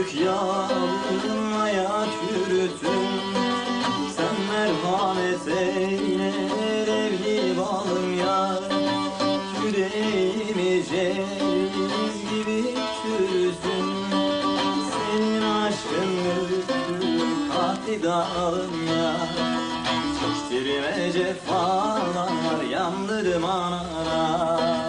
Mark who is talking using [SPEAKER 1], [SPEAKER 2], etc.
[SPEAKER 1] büyük yanmaya çürüsün. Sen merhamet eyle evli balım yar, yüreğimi ceviz gibi çürüsün. Senin aşkın katliam ya, çektirme cefalar yandırım anana.